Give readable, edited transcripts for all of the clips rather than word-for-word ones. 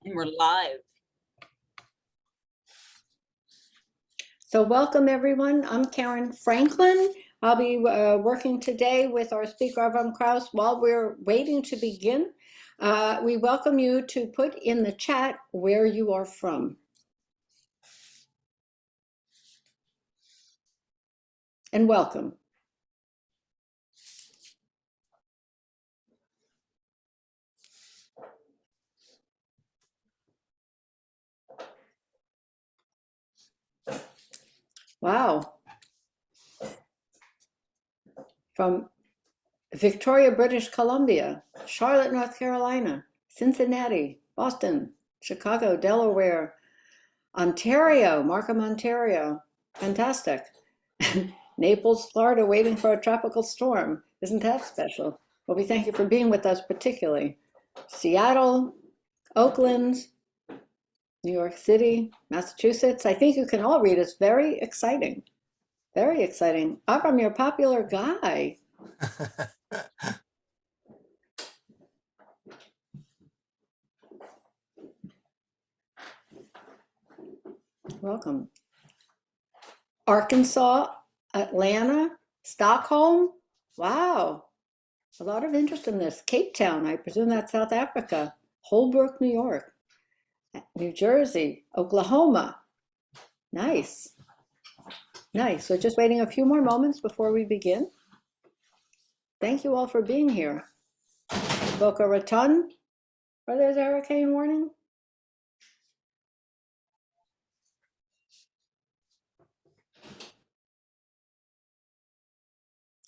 And we're live. So welcome everyone. I'm Karen Franklin. I'll be working today with our speaker, Avram Krauss. While we're waiting to begin, we welcome you to put in the chat where you are from. And welcome. Wow. From Victoria, British Columbia, Charlotte, North Carolina, Cincinnati, Boston, Chicago, Delaware, Ontario, Markham, Ontario. Fantastic. Naples, Florida, waiting for a tropical storm. Isn't that special? Well, we thank you for being with us particularly. Seattle, Oakland, New York City, Massachusetts. I think you can all read. It's very exciting. Very exciting. Avram, you're a popular guy. Welcome. Arkansas, Atlanta, Stockholm. Wow. A lot of interest in this. Cape Town, I presume that's South Africa. Holbrook, New York. New Jersey, Oklahoma. Nice. Nice. So just waiting a few more moments before we begin. Thank you all for being here. Boca Raton, where there's a hurricane warning.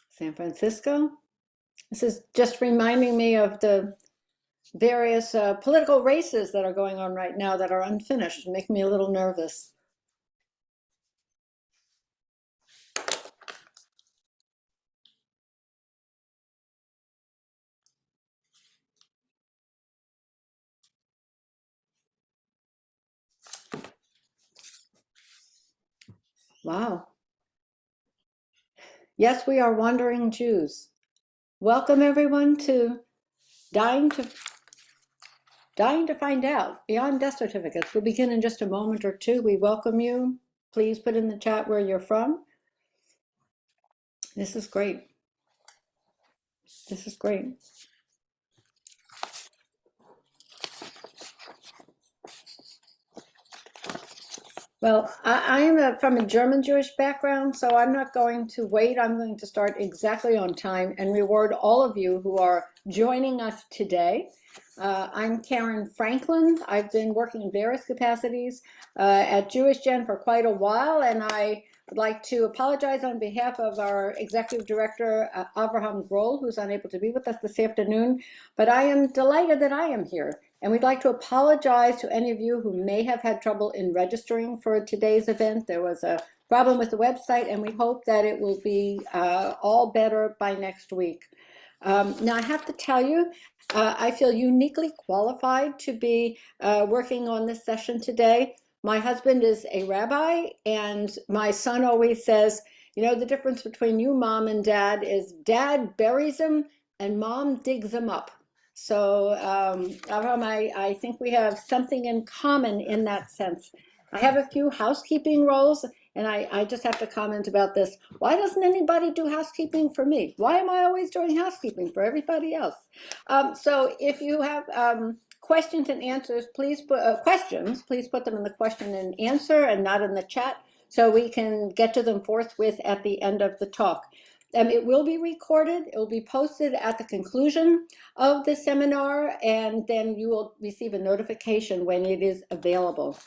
San Francisco. This is just reminding me of the various political races that are going on right now that are unfinished, make me a little nervous. Wow. Yes, we are wandering Jews. Welcome everyone to Dying to Find Out Beyond Death Certificates. We'll begin in just a moment or two. We welcome you. Please put in the chat where you're from. This is great. This is great. Well, I am from a German Jewish background, so I'm not going to wait. I'm going to start exactly on time and reward all of you who are joining us today. I'm Karen Franklin. I've been working in various capacities at JewishGen for quite a while, and I would like to apologize on behalf of our executive director, Avraham Grohl, who's unable to be with us this afternoon, but I am delighted that I am here. And we'd like to apologize to any of you who may have had trouble in registering for today's event. There was a problem with the website, and we hope that it will be all better by next week. Now, I have to tell you, I feel uniquely qualified to be working on this session today. My husband is a rabbi, and my son always says, you know, the difference between you, mom, and dad is dad buries them and mom digs them up. So Avram, I think we have something in common in that sense. I have a few housekeeping roles, and I just have to comment about this. Why doesn't anybody do housekeeping for me? Why am I always doing housekeeping for everybody else? So if you have questions and answers, please put please put them in the question and answer and not in the chat, so we can get to them forthwith at the end of the talk. It will be recorded. It will be posted at the conclusion of the seminar, and then you will receive a notification when it is available.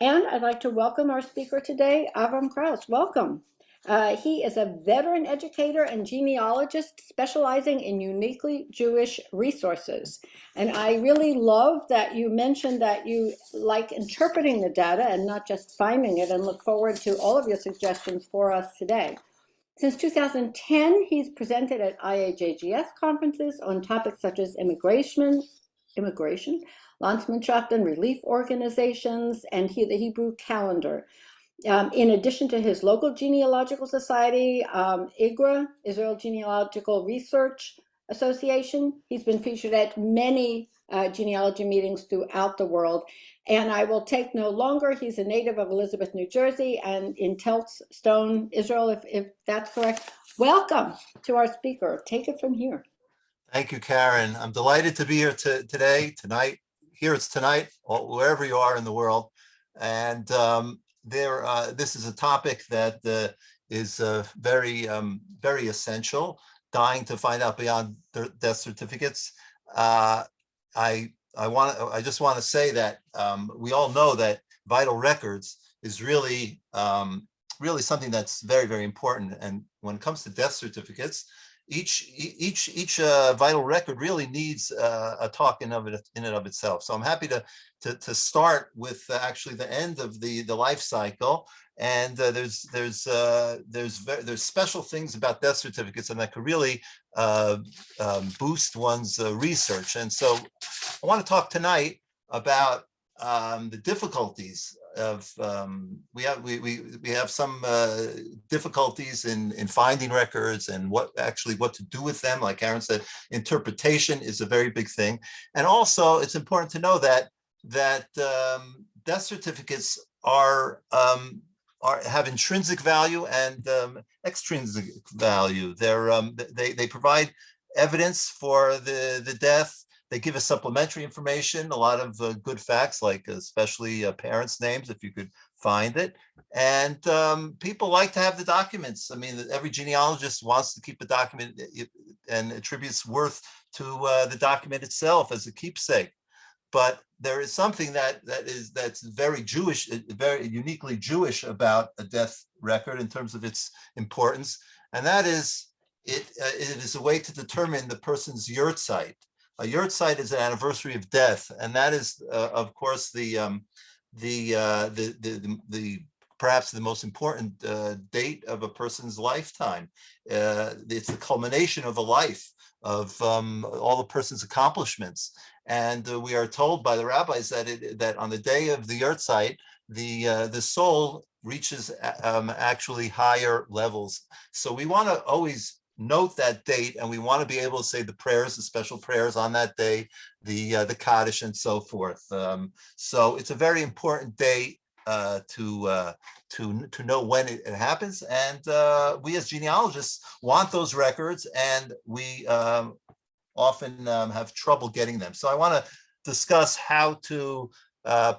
And I'd like to welcome our speaker today, Avram Krauss. Welcome. He is a veteran educator and genealogist specializing in uniquely Jewish resources. And I really love that you mentioned that you like interpreting the data and not just finding it, and look forward to all of your suggestions for us today. Since 2010, he's presented at IAJGS conferences on topics such as immigration, Landsmannschaft and relief organizations, and the Hebrew calendar. In addition to his local genealogical society, IGRA, Israel Genealogical Research Association, he's been featured at many genealogy meetings throughout the world. And I will take no longer. He's a native of Elizabeth, New Jersey, and in Tombstone, Israel, if that's correct. Welcome to our speaker. Take it from here. Thank you, Karen. I'm delighted to be here tonight. Here it's tonight, wherever you are in the world. And this is a topic that is very essential. Dying to find out beyond death certificates. I just want to say that we all know that vital records is really something that's very, very important. And when it comes to death certificates, each vital record really needs a talk in and of itself. So I'm happy to start with actually the end of the life cycle. And there's special things about death certificates and that could really boost one's research. And so I want to talk tonight about the difficulties of we have some difficulties in finding records and what to do with them. Like Aaron said, interpretation is a very big thing, and also it's important to know that death certificates have intrinsic value and extrinsic value. They provide evidence for the death. They give us supplementary information, a lot of good facts, like especially parents' names, if you could find it. And people like to have the documents. I mean, every genealogist wants to keep a document and attributes worth to the document itself as a keepsake. But there is something that's very Jewish, very uniquely Jewish about a death record in terms of its importance, and that is it is a way to determine the person's yahrzeit. A yahrzeit is an anniversary of death, and that is, of course, perhaps the most important date of a person's lifetime. It's the culmination of a life of all the person's accomplishments, and we are told by the rabbis that on the day of the yahrzeit, the soul reaches actually higher levels. So we want to always note that date, and we want to be able to say the prayers, the special prayers on that day, the Kaddish and so forth. So it's a very important day to know when it happens, and we as genealogists want those records, and we often have trouble getting them. So I want to discuss how to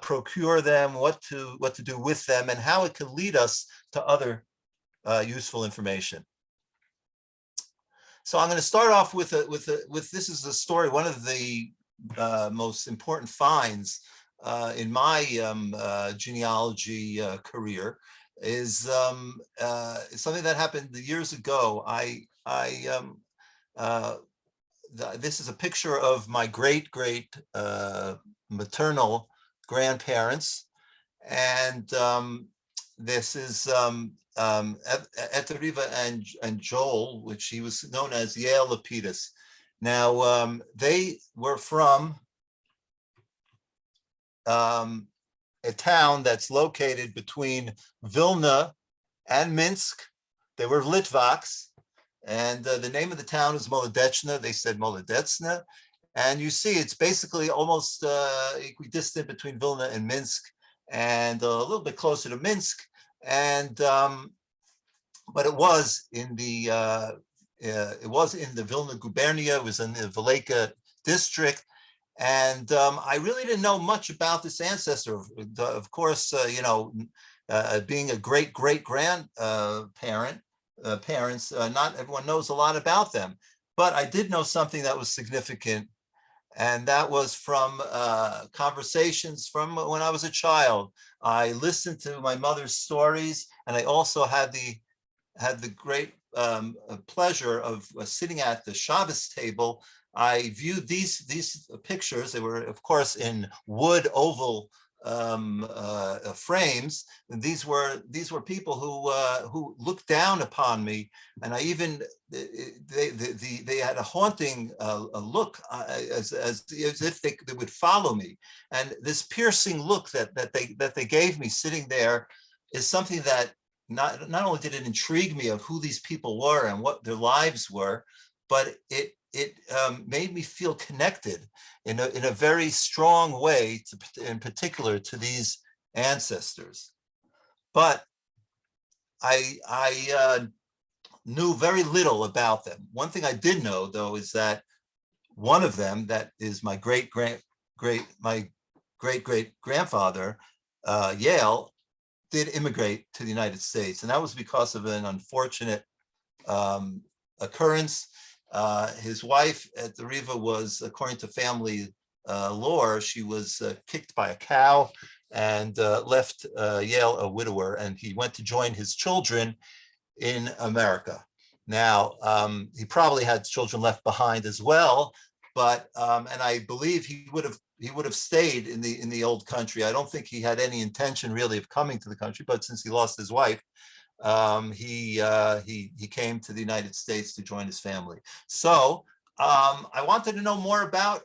procure them, what to do with them, and how it can lead us to other useful information. So I'm going to start off with this is a story. One of the most important finds in my genealogy career is something that happened years ago. This is a picture of my great maternal grandparents, and this is Eteriva and Joel, which he was known as Yael Lapidus. Now, they were from a town that's located between Vilna and Minsk. They were Litvaks, and the name of the town is Molodechna. They said Molodechna, and you see it's basically almost equidistant between Vilna and Minsk, and a little bit closer to Minsk. And but it was in the Vilna gubernia. It was in the Velika district, and I really didn't know much about this ancestor. Of course, being a great parents, not everyone knows a lot about them, but I did know something that was significant, and that was from conversations from when I was a child. I listened to my mother's stories, and I also had the great pleasure of sitting at the Shabbos table. I viewed these pictures. They were, of course, in wood oval frames. And these were people who looked down upon me, and they had a haunting look, as if they would follow me. And this piercing look that they gave me sitting there is something that not only did it intrigue me of who these people were and what their lives were, but it it made me feel connected in a very strong way, in particular to these ancestors. But I knew very little about them. One thing I did know, though, is that one of them, that is my great great grandfather, Yale, did immigrate to the United States, and that was because of an unfortunate occurrence. His wife at the Riva was, according to family lore, she was kicked by a cow and left Yale a widower, and he went to join his children in America. Now, he probably had children left behind as well, but and I believe he would have stayed in the old country. I don't think he had any intention really of coming to the country, but since he lost his wife, he came to the United States to join his family. So I wanted to know more about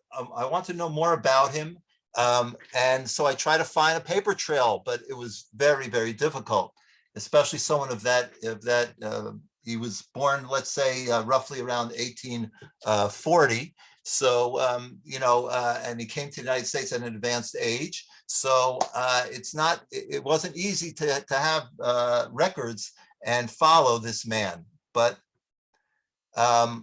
him, and so I tried to find a paper trail, but it was very difficult, especially someone of that he was born, let's say, roughly around 1840. So, and he came to the United States at an advanced age. So it wasn't easy to have records and follow this man. But I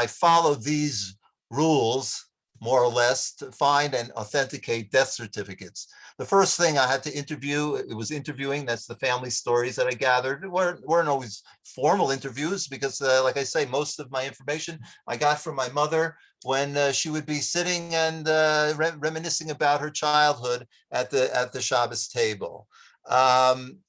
follow these rules more or less to find and authenticate death certificates. The first thing I had to interview, it was interviewing. That's the family stories that I gathered. It weren't always formal interviews because, like I say, most of my information I got from my mother when she would be sitting and reminiscing about her childhood at the Shabbos table. In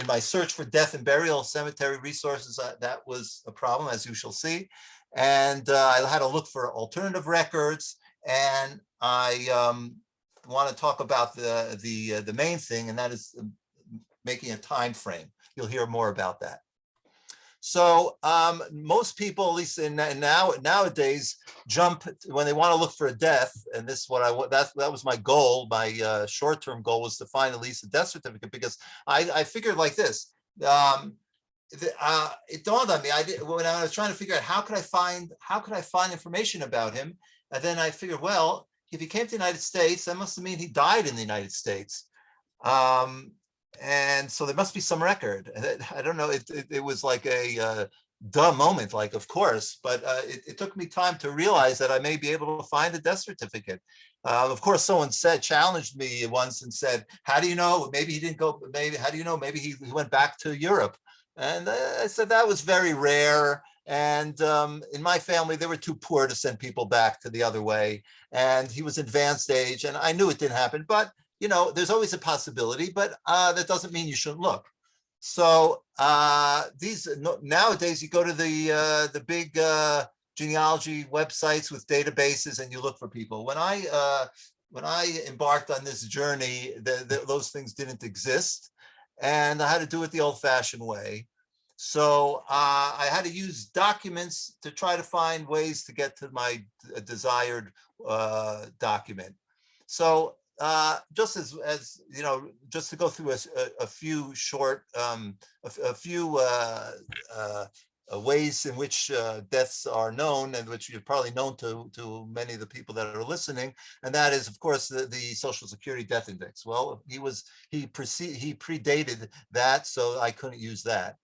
my search for death and burial cemetery resources, that was a problem, as you shall see. And I had to look for alternative records, and I want to talk about the main thing, and that is making a time frame. You'll hear more about that. So most people, at least nowadays, jump when they want to look for a death, and this is what that was my goal. My short-term goal was to find at least a death certificate, because I figured like this. It dawned on me, when I was trying to figure out how could I find information about him, and then I figured, well, if he came to the United States, that must mean he died in the United States. And so there must be some record. I don't know, it was like a dumb moment, like, of course, but it took me time to realize that I may be able to find a death certificate. Of course, someone challenged me once and said, how do you know? Maybe he didn't go, how do you know? Maybe he went back to Europe. And I said that was very rare. And in my family, they were too poor to send people back to the other way. And he was advanced age, and I knew it didn't happen. But, there's always a possibility, but that doesn't mean you shouldn't look. So nowadays, you go to the big genealogy websites with databases, and you look for people. When I embarked on this journey, those things didn't exist. And I had to do it the old-fashioned way. So I had to use documents to try to find ways to get to my desired document. So just as just to go through a few short, a few ways in which deaths are known, and which you're probably known to many of the people that are listening, and that is, of course, the Social Security Death Index. Well, he predated that, so I couldn't use that.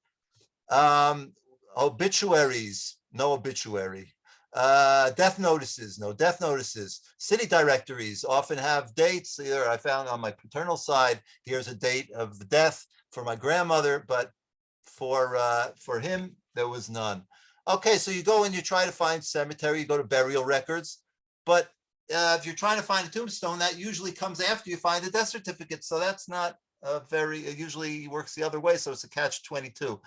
Obituaries, no obituary. Death notices, no death notices. City directories often have dates. Here I found on my paternal side, here's a date of the death for my grandmother, but for him, there was none. Okay, so you go and you try to find cemetery, you go to burial records, but if you're trying to find a tombstone, that usually comes after you find a death certificate. So that's not it usually works the other way. So it's a catch-22.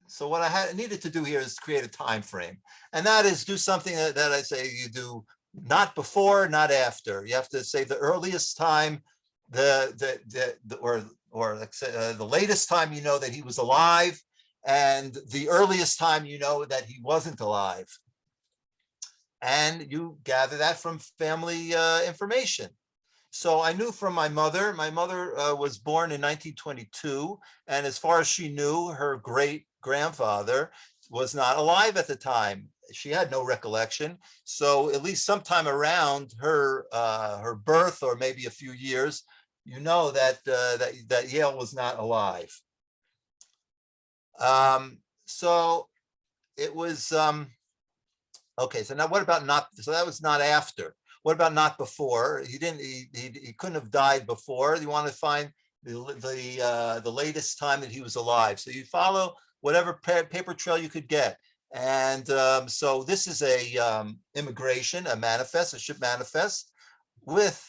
So what I needed to do here is create a time frame, and that is do something that I say you do not before, not after. You have to say the earliest time, or the latest time that he was alive, and the earliest time that he wasn't alive. And you gather that from family information. So I knew from my mother was born in 1922. And as far as she knew, her great grandfather was not alive at the time. She had no recollection. So at least sometime around her birth, or maybe a few years, you know that that Yale was not alive. So it was okay. So now, what about not? So that was not after. What about not before? He didn't. He couldn't have died before. You want to find the latest time that he was alive. So you follow whatever paper trail you could get. And so this is a immigration, a manifest, a ship manifest with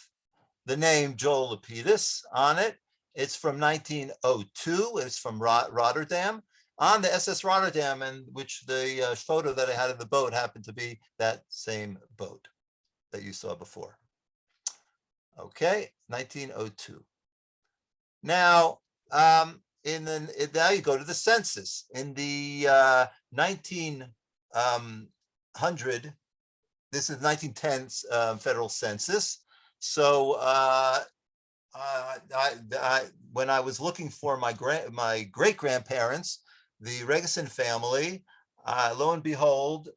the name Joel Lapidus on it. It's from 1902. It's from Rotterdam, on the SS Rotterdam, and which the photo that I had of the boat happened to be that same boat that you saw before. Okay, 1902. Now, now you go to the census. In the 1900, this is 1910 federal census. So when I was looking for my great grandparents, the Regeson family, lo and behold,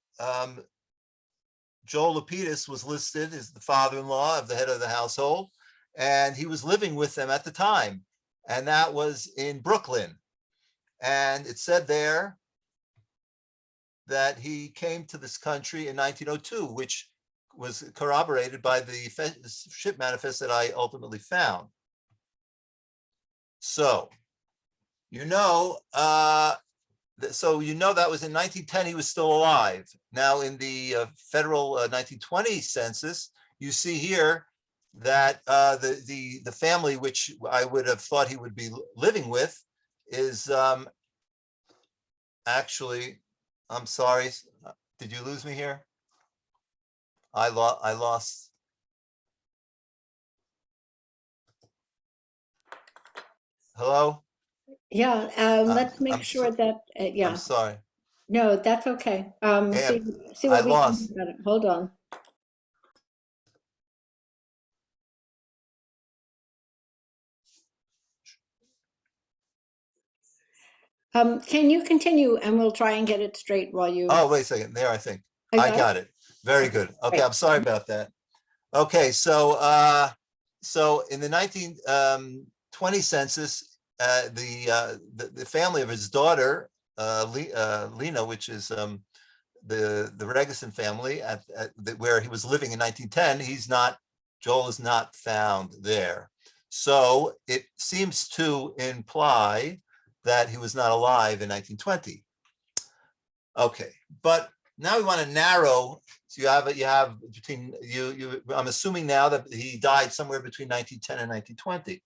Joel Lapidus was listed as the father-in-law of the head of the household, and he was living with them at the time, and that was in Brooklyn. And it said there that he came to this country in 1902, which was corroborated by the ship manifest that I ultimately found. So, you know, that was in 1910, he was still alive. Now in the federal 1920 census, you see here that the family which I would have thought he would be living with is actually, I'm sorry, did you lose me here? I lost. Hello? Yeah, let's make sure that, yeah. I'm sorry. No, that's okay. And See I what we can lost. do about it. Hold on. Can you continue and we'll try and get it straight while you. Oh, wait a second. There, I think. I I got got it. Very good. Okay, Great. I'm sorry about that. Okay, so so in the 1920 census, the family of his daughter, Lena, which is the Regeson family where he was living in 1910, Joel is not found there. So it seems to imply that he was not alive in 1920. Okay, but now we want to narrow. So you have between I'm assuming now that he died somewhere between 1910 and 1920.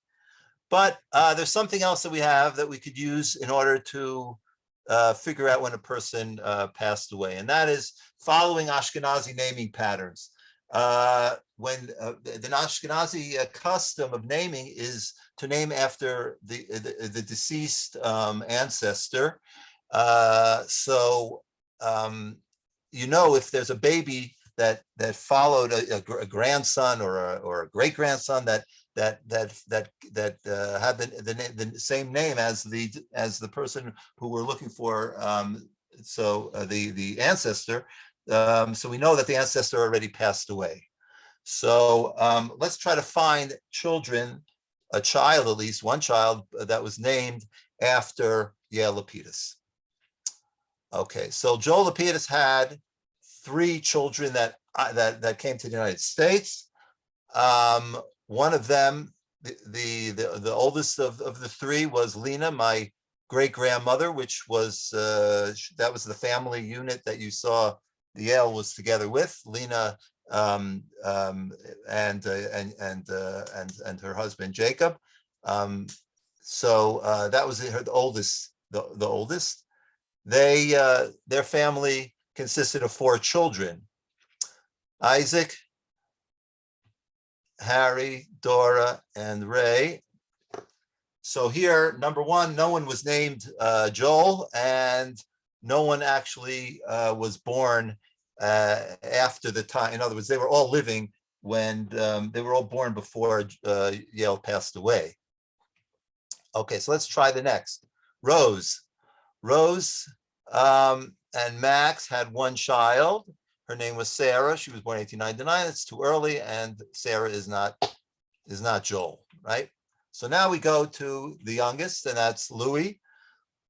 But there's something else that we have that we could use in order to figure out when a person passed away, and that is following Ashkenazi naming patterns. When the Ashkenazi custom of naming is to name after the deceased ancestor. So if there's a baby that followed a grandson or a great grandson that had the same name as the person who we're looking for, the ancestor. So we know that the ancestor already passed away. So let's try to find a child, at least one child that was named after Yael Lapidus. Okay, so Joel Lapidus had 3 children that came to the United States. One of them, the oldest of the 3, was Lena, my great grandmother, which was that was the family unit that you saw Yael was together with. Lena and her husband Jacob. So that was the oldest. The oldest. Their family consisted of 4 children: Isaac, Harry, Dora, and Ray. So here, number 1, no one was named Joel, and no one actually was born after the time. In other words, they were all living when they were all born before Yael passed away. Okay, so let's try the next. Rose, and Max had one child. Her name was Sarah. She was born 1899. It's too early, and Sarah is not Joel, right? So now we go to the youngest, and that's Louis.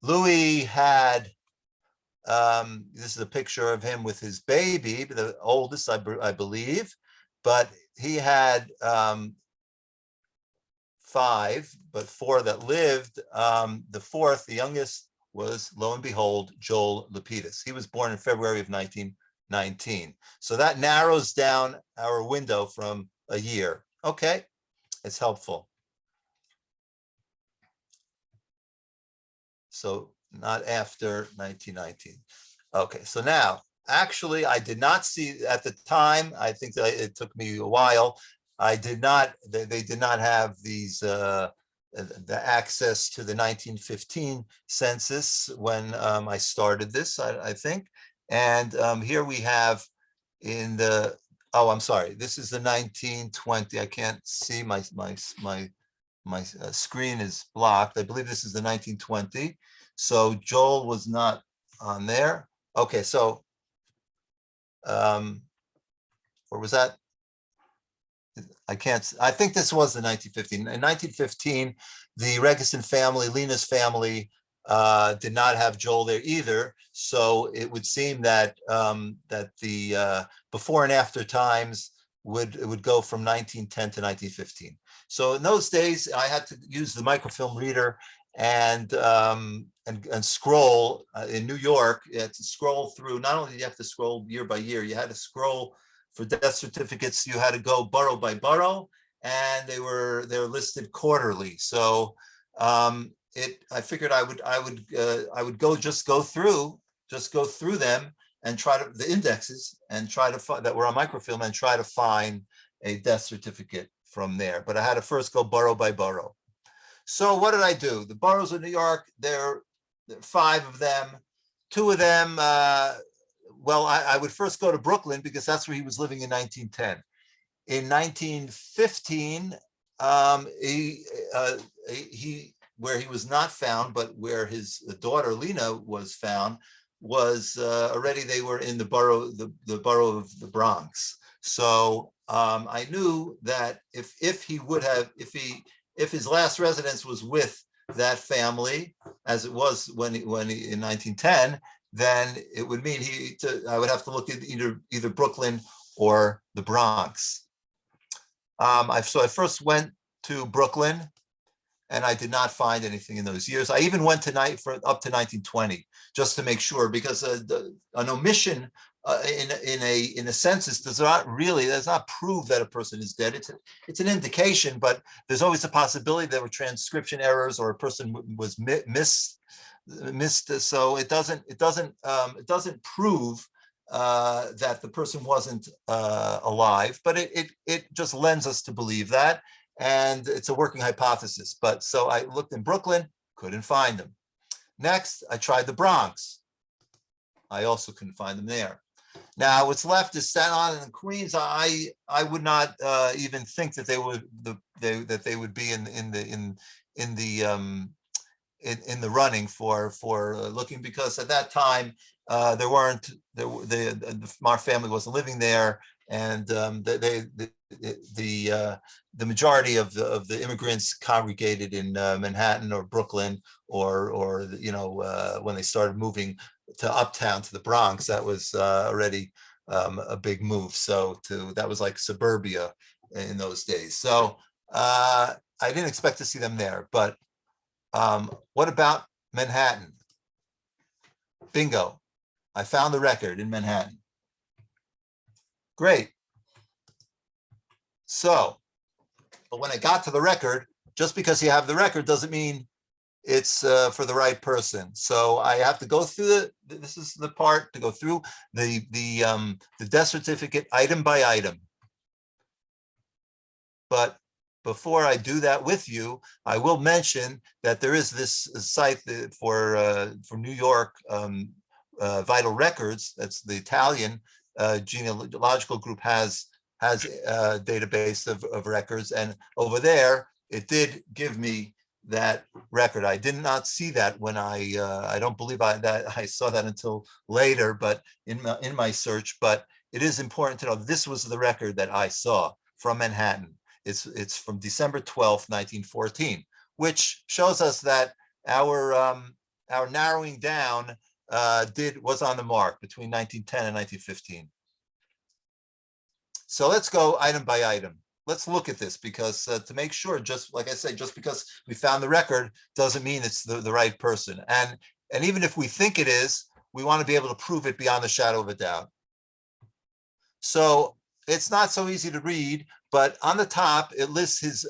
Louis had, this is a picture of him with his baby, the oldest, I believe, but he had 5, but 4 that lived. The fourth, the youngest, was, lo and behold, Joel Lapidus. He was born in February of 1919. So that narrows down our window from a year. Okay, it's helpful. So not after 1919. Okay, so now, actually, I did not see at the time, I think that it took me a while. They did not have these, the access to the 1915 census when I started this, I think. And here we have in the, oh, I'm sorry, this is the 1920. I can't see my screen is blocked. I believe this is the 1920. So Joel was not on there. Okay, so, or was that? I can't, I think this was the 1915. In 1915, the Regeson family, Lena's family, did not have Joel there either. So it would seem that that the before and after times would go from 1910 to 1915. So in those days, I had to use the microfilm reader and scroll. In New York, you had to scroll through. Not only did you have to scroll year by year, you had to scroll for death certificates. You had to go borough by borough, and they're listed quarterly. So I figured I would go through them and try to the indexes and try to find that were on microfilm and try to find a death certificate from there. But I had to first go borough by borough. So what did I do? The boroughs of New York, there are 5 of them. 2 of them, well, I would first go to Brooklyn because that's where he was living in 1910. In 1915, where he was not found, but where his daughter Lena was found, was already, they were in the borough of the Bronx. So I knew that if his last residence was with that family, as it was when he in 1910, then it would mean I would have to look at either Brooklyn or the Bronx. So I first went to Brooklyn, and I did not find anything in those years. I even went up to 1920 just to make sure, because an omission in a census does not prove that a person is dead. It's an indication, but there's always a possibility there were transcription errors or a person was missed. So it doesn't prove that the person wasn't alive, but it just lends us to believe that, and it's a working hypothesis. But so I looked in Brooklyn, couldn't find them. Next, I tried the Bronx. I also couldn't find them there. Now, what's left is Staten Island and Queens. I would not even think that they would be in the running for looking, because at that time our family wasn't living there, and the majority of the immigrants congregated in Manhattan or Brooklyn, or when they started moving to uptown to the Bronx, that was already a big move. So that was like suburbia in those days. So I didn't expect to see them there. But what about Manhattan? Bingo. I found the record in Manhattan. Great. So, but when I got to the record, just because you have the record doesn't mean it's for the right person. So I have to go through this is the part to go through the death certificate item by item. But before I do that with you, I will mention that there is this site for New York Vital Records. That's the Italian genealogical group has a database of records, and over there it did give me that record. I did not see that when I don't believe that I saw that until later, but in my search. But it is important to know this was the record that I saw from Manhattan. It's from December 12th, 1914, which shows us that our narrowing down was on the mark between 1910 and 1915. So let's go item by item. Let's look at this, because to make sure, just like I say, just because we found the record doesn't mean it's the right person. And even if we think it is, we want to be able to prove it beyond the shadow of a doubt. So it's not so easy to read, but on the top, it lists his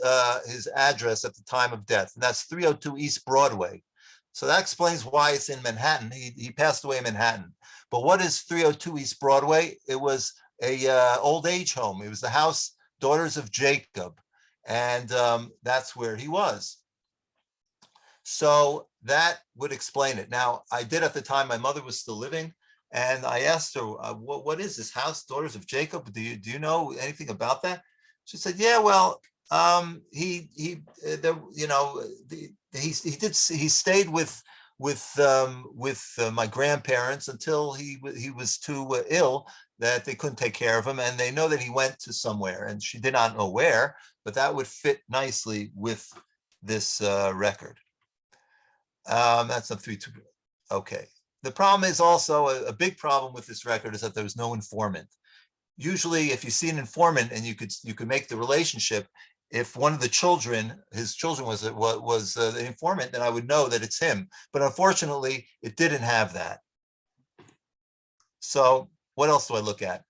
address at the time of death, and that's 302 East Broadway. So that explains why it's in Manhattan. He passed away in Manhattan. But what is 302 East Broadway? It was a old age home. It was the house Daughters of Jacob, and that's where he was. So that would explain it. Now, I did at the time, my mother was still living, and I asked her, what is this house, Daughters of Jacob? Do you know anything about that? She said, yeah, well, he stayed with my grandparents until he was too ill that they couldn't take care of him, and they know that he went to somewhere, and she did not know where, but that would fit nicely with this record. That's a 3-2. Okay. The problem is also a big problem with this record is that there was no informant. Usually, if you see an informant and you could make the relationship, if one of the children, his children was the informant, then I would know that it's him. But unfortunately, it didn't have that. So what else do I look at?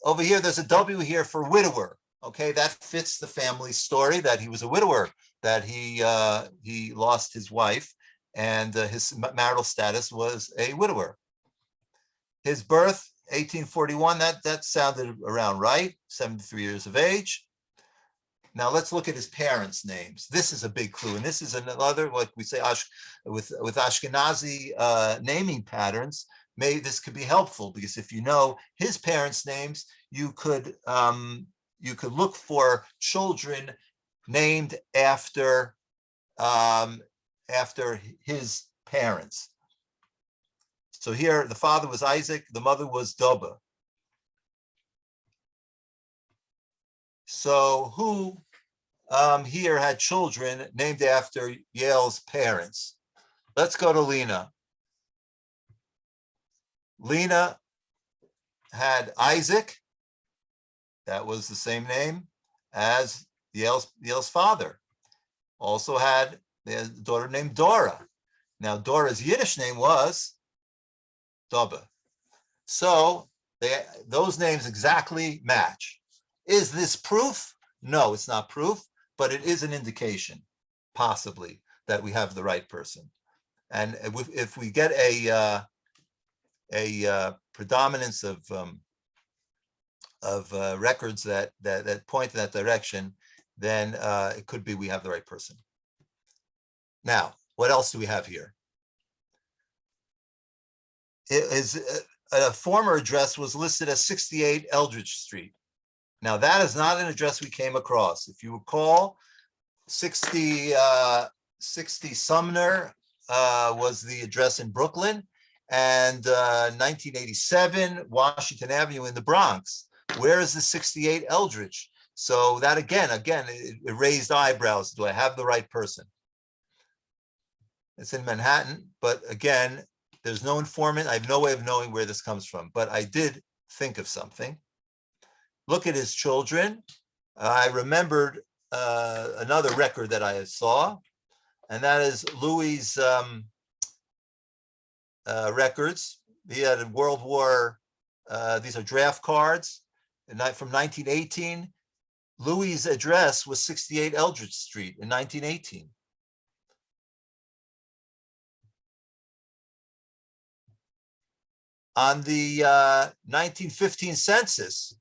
Over here, there's a W here for widower. Okay, that fits the family story that he was a widower, that he lost his wife, and his marital status was a widower. His birth, 1841, that sounded around right, 73 years of age. Now let's look at his parents' names. This is a big clue, and this is another, like we say, with Ashkenazi naming patterns. Maybe this could be helpful, because if you know his parents' names, you could look for children named after his parents. So here, the father was Isaac, the mother was Doba. So who here had children named after Yael's parents? Let's go to Lena. Lena had Isaac. That was the same name as Yael's father. Also had a daughter named Dora. Now, Dora's Yiddish name was Doba. So those names exactly match. Is this proof? No, it's not proof, but it is an indication, possibly, that we have the right person. And if we get a predominance of records that point in that direction, then it could be we have the right person. Now, what else do we have here? A former address was listed as 68 Eldridge Street. Now, that is not an address we came across. If you recall, 60 Sumner was the address in Brooklyn, and 1987 Washington Avenue in the Bronx. Where is the 68 Eldridge? So that again, it raised eyebrows. Do I have the right person? It's in Manhattan, but again, there's no informant. I have no way of knowing where this comes from, but I did think of something. Look at his children. I remembered another record that I saw, and that is Louis's records. He had a World War, these are draft cards, and from 1918. Louis's address was 68 Eldridge Street in 1918. On the 1915 census,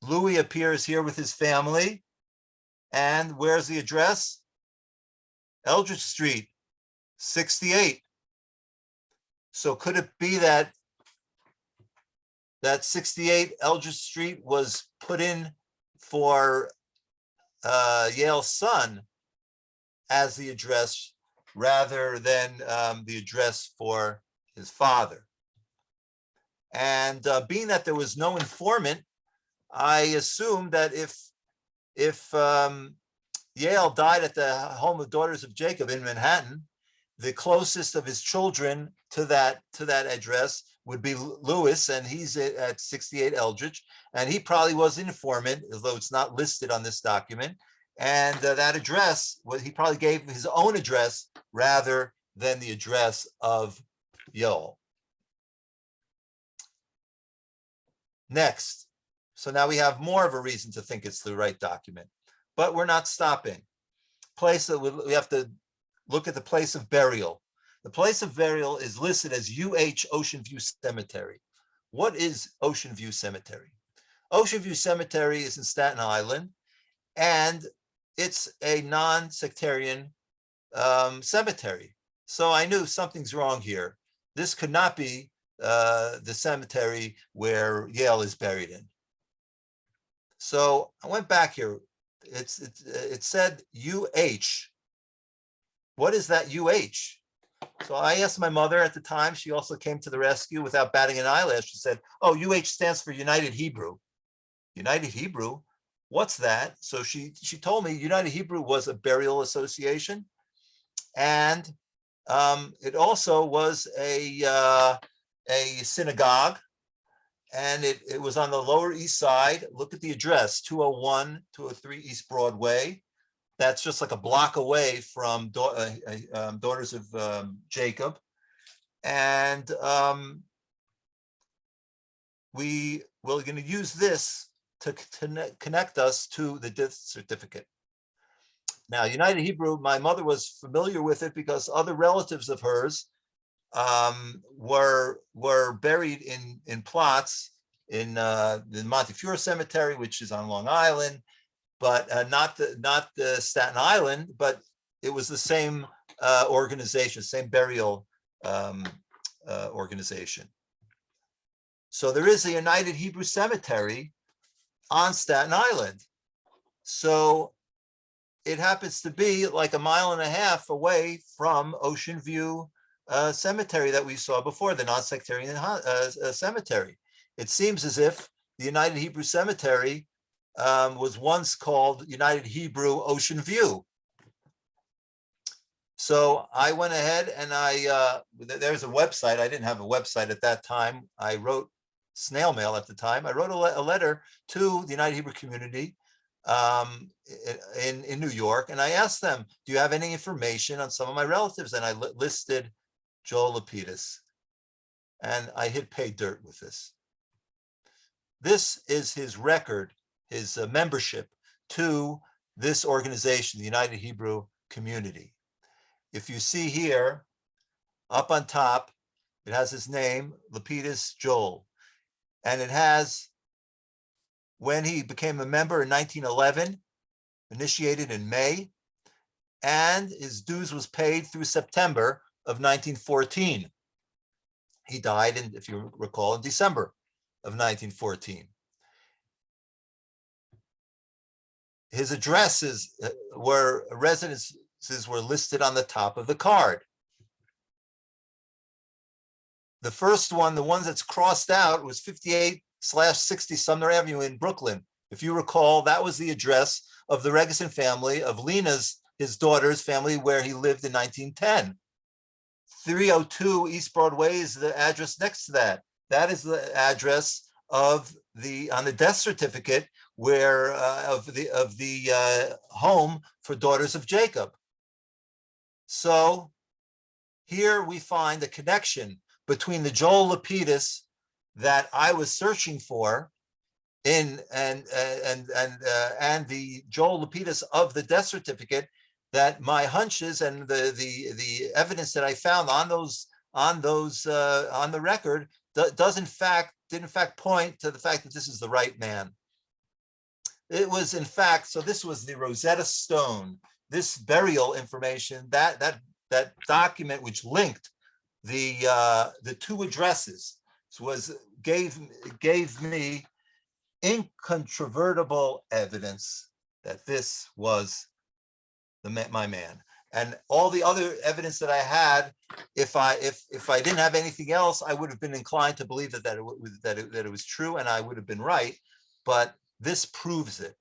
Louis appears here with his family. And where's the address? Eldridge Street, 68. So could it be that 68 Eldridge Street was put in for Yale's son as the address rather than the address for his father. And being that there was no informant, I assumed that if Yale died at the home of Daughters of Jacob in Manhattan, the closest of his children to that address would be Lewis, and he's at 68 Eldridge, and he probably was an informant, although it's not listed on this document. And that address, he probably gave his own address rather than the address of Yale. Next, so now we have more of a reason to think it's the right document, but we're not stopping. Place that we have to look at the place of burial. The place of burial is listed as UH Ocean View Cemetery. What is Ocean View Cemetery? Ocean View Cemetery is in Staten Island, and it's a non-sectarian cemetery. So I knew something's wrong here. This could not be the cemetery where Yale is buried in. So I went back here. It said UH. What is that UH? So I asked my mother at the time. She also came to the rescue without batting an eyelash. She said, "Oh, UH stands for United Hebrew." United Hebrew? What's that? So she told me United Hebrew was a burial association, and it also was a synagogue, and it was on the Lower East Side. Look at the address, 201, 203 East Broadway. That's just like a block away from Daughters of Jacob. And we're going to use this to connect us to the death certificate. Now, United Hebrew, my mother was familiar with it because other relatives of hers were buried in plots in the Montefiore Cemetery, which is on Long Island, but not the Staten Island, but it was the same organization, same burial organization. So there is a United Hebrew Cemetery on Staten Island. So it happens to be like a mile and a half away from Ocean View Cemetery that we saw before, the non-sectarian cemetery. It seems as if the United Hebrew Cemetery was once called United Hebrew Ocean View. So I went ahead and there's a website. I didn't have a website at that time. I wrote snail mail at the time. I wrote a letter to the United Hebrew community in New York, and I asked them, do you have any information on some of my relatives? And I listed Joel Lapidus, and I hit pay dirt with this. This is his record, his membership to this organization, the United Hebrew Community. If you see here, up on top, it has his name, Lapidus Joel, and it has when he became a member in 1911, initiated in May, and his dues was paid through September of 1914. He died, if you recall, in December of 1914. His addresses residences were listed on the top of the card. The first one, the one that's crossed out, was 58/60 Sumner Avenue in Brooklyn. If you recall, that was the address of the Regeson family, of Lena's, his daughter's family, where he lived in 1910. 302 East Broadway is the address next to that. That is the address of on the death certificate where of the home for Daughters of Jacob. So here we find a connection between the Joel Lapidus that I was searching for and the Joel Lapidus of the death certificate, that my hunches and the evidence that I found on the record did in fact point to the fact that this is the right man. It was in fact, so this was the Rosetta Stone, this burial information, that document which linked the two addresses gave me incontrovertible evidence that this was my man. And all the other evidence that I had, if I didn't have anything else, I would have been inclined to believe that it was true, and I would have been right. But this proves it.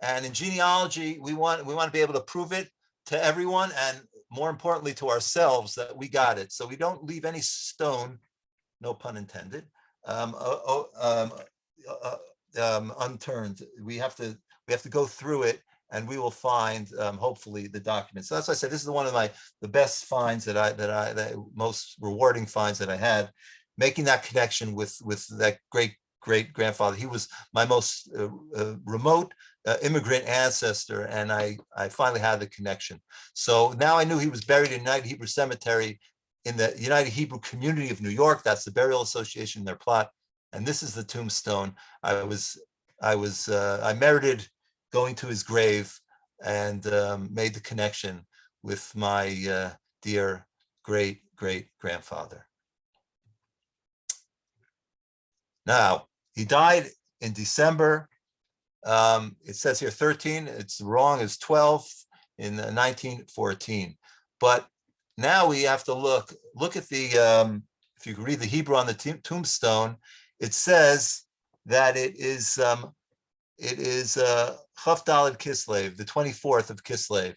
And in genealogy, we want to be able to prove it to everyone, and more importantly to ourselves, that we got it. So we don't leave any stone, no pun intended, unturned. We have to go through it, and we will find hopefully the documents. So that's why I said this is one of the best finds that most rewarding finds that I had, making that connection with that great grandfather. He was my most remote immigrant ancestor, and I finally had the connection. So now I knew he was buried in United Hebrew Cemetery in the United Hebrew Community of New York. That's the burial association, their plot. And this is the tombstone. I merited going to his grave, and made the connection with my dear great grandfather. Now, he died in December. It says here 13. It's wrong. It's 12 in 1914. But now we have to look at the. If you can read the Hebrew on the tombstone, it says that it is Chaf Daled Kislev, the 24th of Kislev.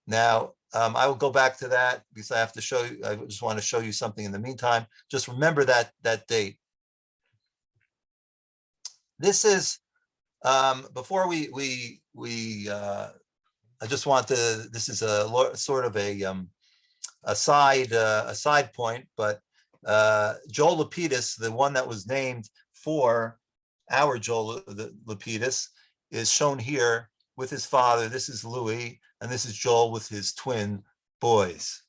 Now, I will go back to that because I have to show you. I just want to show you something in the meantime. Just remember that date. This is before we I just want to. This is a sort of a side point, but Joel Lapidus, the one that was named for our Joel Lapidus, is shown here with his father. This is Louis, and this is Joel with his twin boys.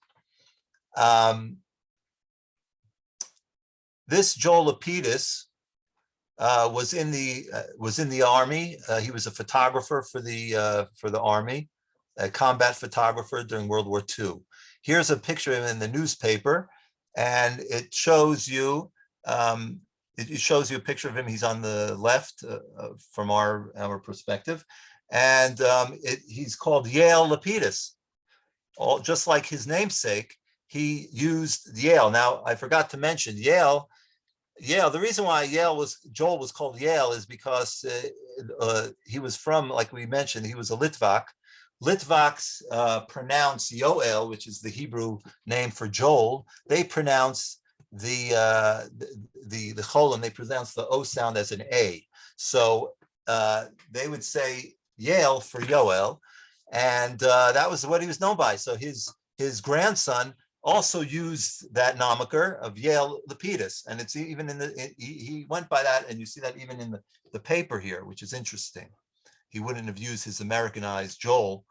This Joel Lapidus was in the army. He was a photographer for the army, a combat photographer during World War II. Here's a picture of him in the newspaper, and it shows you a picture of him. He's on the left from our perspective, and he's called Yale Lapidus. Just like his namesake, he used Yale. Now, I forgot to mention Yale. The reason why Joel was called Yale is because he was from, like we mentioned, he was a Litvak. Litvaks pronounce Yoel, which is the Hebrew name for Joel. They pronounce the cholon, they pronounce the O sound as an A. So they would say Yale for Yoel, and that was what he was known by. So his grandson also used that nomenclature of Yale Lapidus, and it's even he went by that, and you see that even in the paper here, which is interesting. He wouldn't have used his Americanized Joel.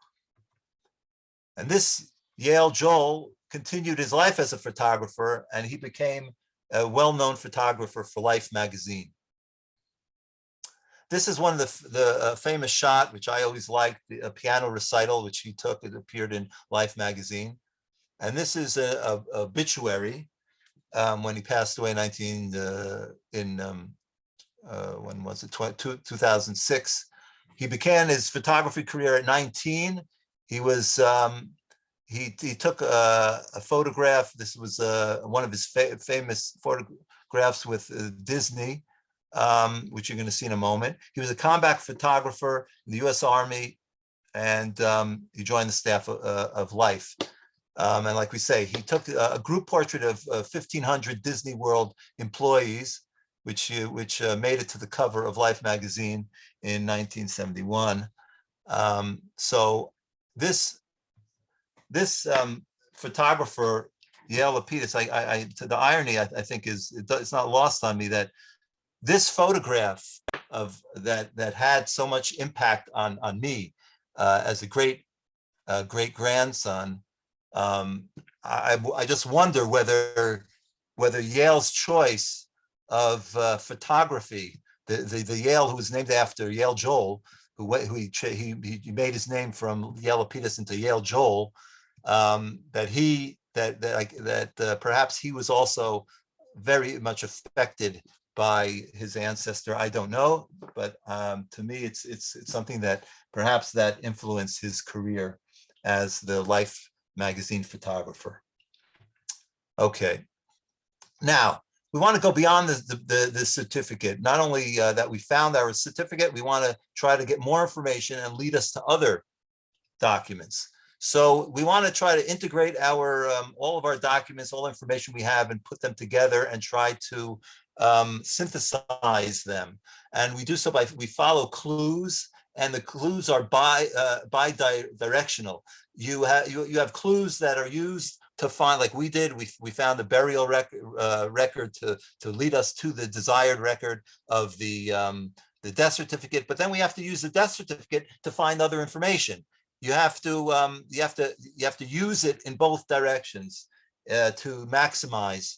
And this Yale Joel continued his life as a photographer, and he became a well-known photographer for Life magazine. This is one of the famous shot, which I always liked, a piano recital, which he took. It appeared in Life magazine. And this is a obituary when he passed away when was it, 2006. He began his photography career at 19. He was he took a photograph. This was one of his famous photographs with Disney, which you're going to see in a moment. He was a combat photographer in the U.S. Army, and he joined the staff of Life. And like we say, he took a group portrait of 1,500 Disney World employees, which made it to the cover of Life magazine in 1971. So this photographer, Yale Lapidus, to the irony, I think it's not lost on me that this photograph of that had so much impact on me as a great grandson. I just wonder whether Yale's choice of photography, the Yale who was named after Yale Joel, who he made his name from Yale Lapidus into Yale Joel, that perhaps he was also very much affected by his ancestor, I don't know, but to me, it's something that perhaps that influenced his career as the Life magazine photographer. Okay, now we want to go beyond the certificate. Not only that we found our certificate, we want to try to get more information and lead us to other documents. So we want to try to integrate our all of our documents, all information we have, and put them together and try to synthesize them. And we do so by we follow clues, and the clues are bi-directional. You have clues that are used to find, like we did. We found the burial record to lead us to the desired record of the death certificate. But then we have to use the death certificate to find other information. You have to use it in both directions to maximize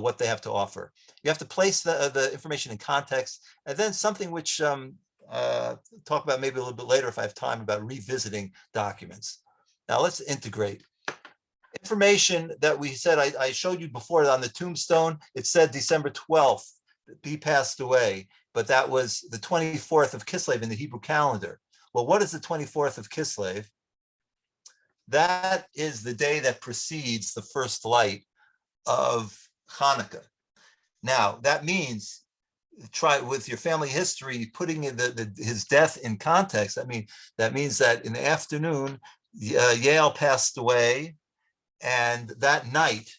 what they have to offer. You have to place the information in context, and then something which talk about maybe a little bit later if I have time, about revisiting documents. Now let's integrate. Information that we said, I showed you before on the tombstone, it said December 12th, he passed away, but that was the 24th of Kislev in the Hebrew calendar. Well, what is the 24th of Kislev? That is the day that precedes the first light of Hanukkah. Now, that means, try with your family history, putting in his death in context. That means that in the afternoon, Yael passed away, and that night,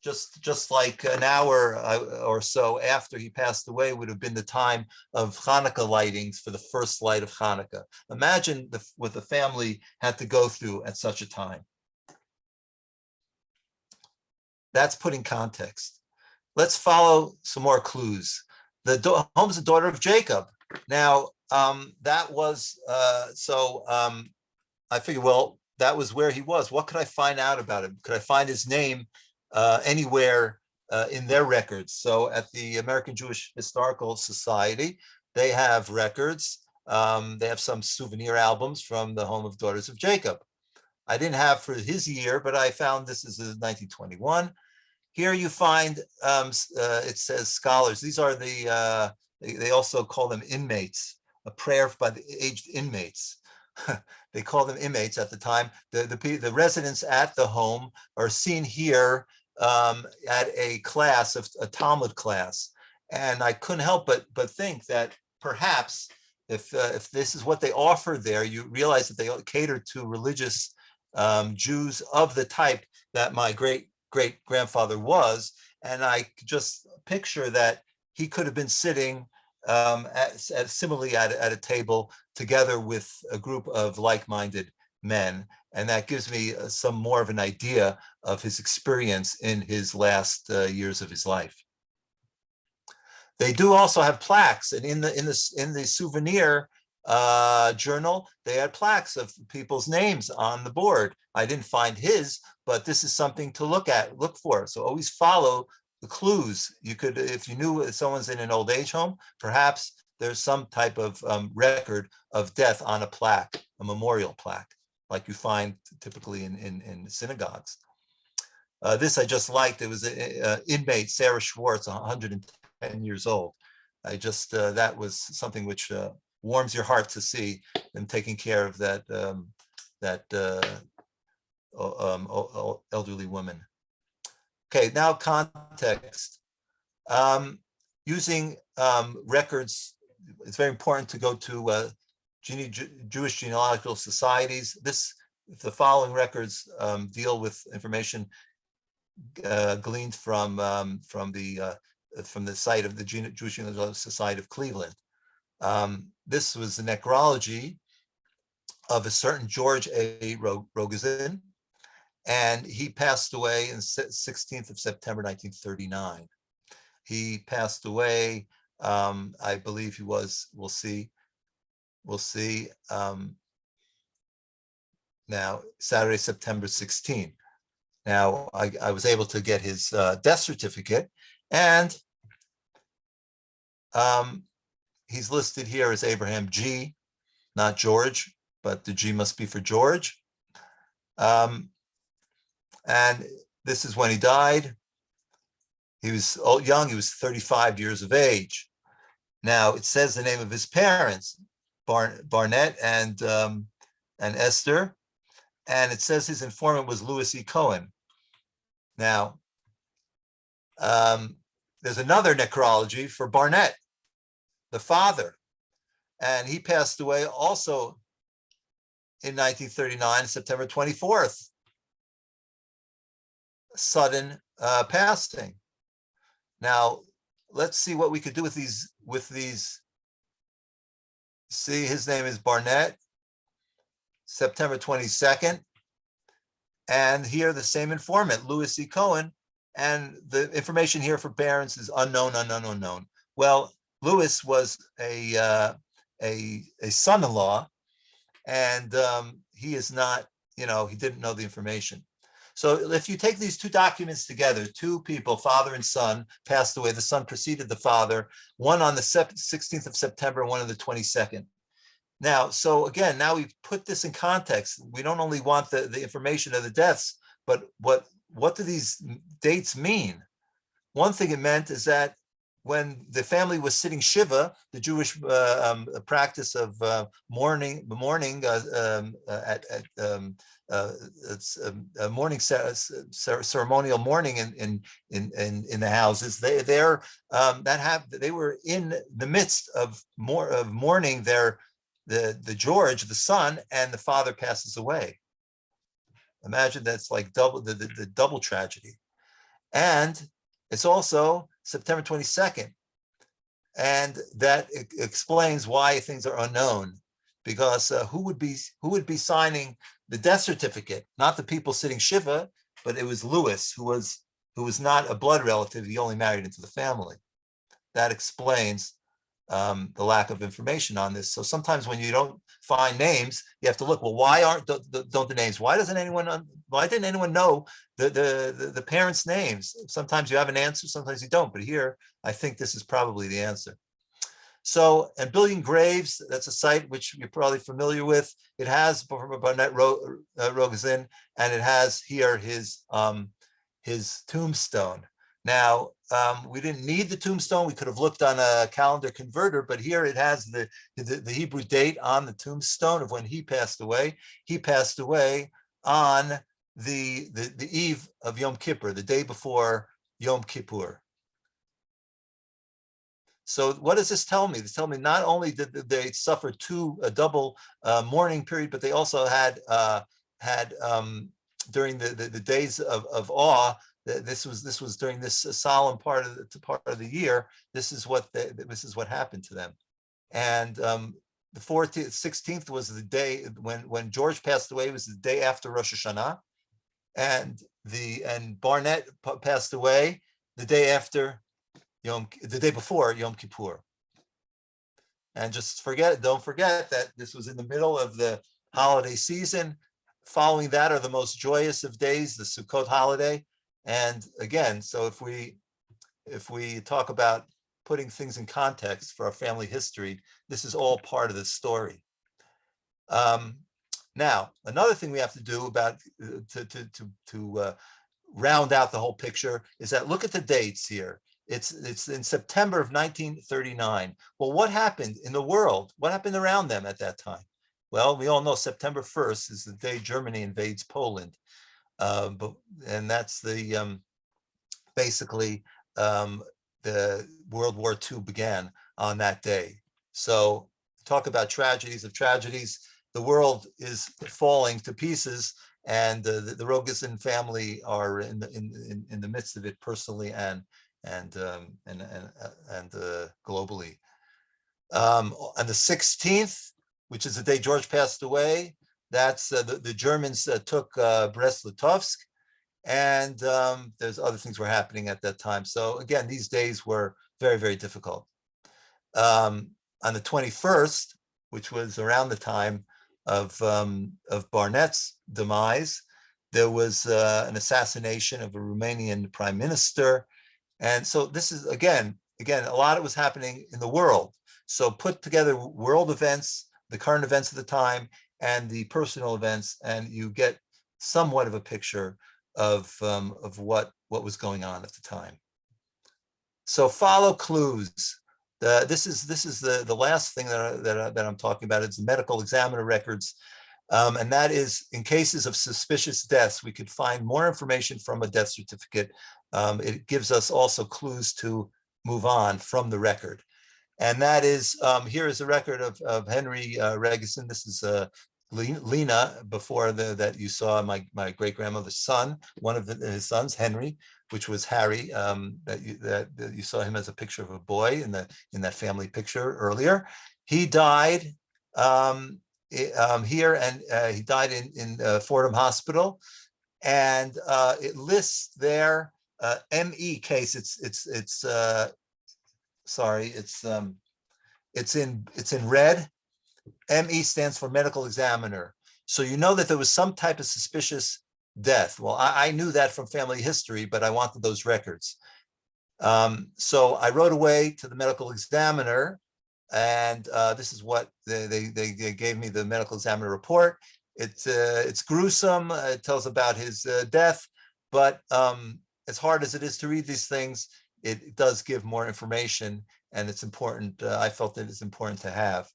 just like an hour or so after he passed away, would have been the time of Hanukkah lightings for the first light of Hanukkah. Imagine what the family had to go through at such a time. That's putting context. Let's follow some more clues. The home's the daughter of Jacob. Now, that was, I figured, well, that was where he was. What could I find out about him? Could I find his name anywhere in their records? So at the American Jewish Historical Society, they have records. They have some souvenir albums from the home of Daughters of Jacob. I didn't have for his year, but I found this is 1921. Here you find, it says scholars. These are they also call them inmates, a prayer by the aged inmates. They call them inmates at the time. The residents at the home are seen here at a class, a Talmud class. And I couldn't help but think that perhaps if this is what they offer there, you realize that they cater to religious Jews of the type that my great-grandfather was. And I just picture that he could have been sitting similarly at a table together with a group of like-minded men. And that gives me some more of an idea of his experience in his last years of his life. They do also have plaques, and in the souvenir journal, they had plaques of people's names on the board. I didn't find his, but this is something to look for. So always follow the clues. You could, if you knew someone's in an old age home, perhaps there's some type of record of death on a plaque, a memorial plaque, like you find typically in synagogues. This I just liked. It was an inmate, Sarah Schwartz, 110 years old. I just, that was something which warms your heart to see them taking care of that elderly woman. Okay, now context. Using records, it's very important to go to Jewish genealogical societies. The following records deal with information gleaned from the site of the Jewish Genealogical Society of Cleveland. This was the necrology of a certain George A. Rogozin, and he passed away on 16th of September, 1939. He passed away, I believe he was, we'll see, now, Saturday, September 16th. Now, I was able to get his death certificate, and he's listed here as Abraham G, not George, but the G must be for George. And this is when he died. He was young, he was 35 years of age. Now, it says the name of his parents, Barnett and Esther, and it says his informant was Louis E. Cohen. Now, there's another necrology for Barnett, the father, and he passed away also in 1939, September 24th. Sudden passing. Now, let's see what we could do with these. See, his name is Barnett, September 22nd. And here, the same informant, Louis E. Cohen. And the information here for parents is unknown, unknown, unknown. Well, Louis was a son-in-law, and he is not, he didn't know the information. So if you take these two documents together, two people, father and son, passed away. The son preceded the father, one on the 16th of September, one on the 22nd. Now, so again, now we've put this in context. We don't only want the information of the deaths, but what do these dates mean? One thing it meant is that when the family was sitting Shiva, the Jewish practice of mourning mourning ceremonial mourning in the houses, they were in the midst of mourning the George, the son, and the father passes away. Imagine that's like double the double tragedy. And it's also September 22nd. And that explains why things are unknown, because who would be signing the death certificate? Not the people sitting Shiva, but it was Louis, who was not a blood relative. He only married into the family. That explains the lack of information on this. So sometimes when you don't find names, you have to look, well, why don't the names? Why didn't anyone know the parents' names? Sometimes you have an answer, sometimes you don't. But here, I think this is probably the answer. So, and Billion Graves, that's a site which you're probably familiar with. It has Barnett Rogozin, and it has here his tombstone. Now, we didn't need the tombstone. We could have looked on a calendar converter, but here it has the Hebrew date on the tombstone of when he passed away. He passed away on the eve of Yom Kippur, the day before Yom Kippur. So what does this tell me? This tells me not only did they suffer a double mourning period, but they also had during the days of awe. This was during this solemn part of the year. This is what happened to them. And the 16th was the day when George passed away. It was the day after Rosh Hashanah, and Barnett passed away the day after the day before Yom Kippur. And don't forget that this was in the middle of the holiday season. Following that are the most joyous of days, the Sukkot holiday. And again, so if we talk about putting things in context for our family history, this is all part of the story. Now, another thing we have to do about to round out the whole picture is that look at the dates here. It's in September of 1939. Well, what happened in the world? What happened around them at that time? Well, we all know September 1st is the day Germany invades Poland. And that's basically the World War II began on that day. So talk about tragedies of tragedies. The world is falling to pieces, and the Rogozin family are in the midst of it personally and globally. On the 16th, which is the day George passed away, that's the Germans took Brest-Litovsk, and there's other things were happening at that time. So again, these days were very, very difficult. On the 21st, which was around the time of Barnett's demise, there was an assassination of a Romanian prime minister. And so this is, again, a lot of it was happening in the world. So put together world events, the current events of the time, and the personal events, and you get somewhat of a picture of what was going on at the time. So follow clues. This is the last thing that I'm talking about. It's the medical examiner records. And that is, in cases of suspicious deaths, we could find more information from a death certificate. It gives us also clues to move on from the record. And that is, here is a record of Henry Regeson. This is Lena, before that you saw my great-grandmother's son, one of his sons, Henry, which was Harry, that you saw him as a picture of a boy in that family picture earlier. He died here, and he died in Fordham Hospital, and it lists there ME case. It's sorry, it's in red. ME stands for medical examiner. So you know that there was some type of suspicious death. Well, I knew that from family history, but I wanted those records. So I wrote away to the medical examiner, and this is what they gave me, the medical examiner report. It's gruesome. It tells about his death, but as hard as it is to read these things, it does give more information, and it's important. I felt that it's important to have.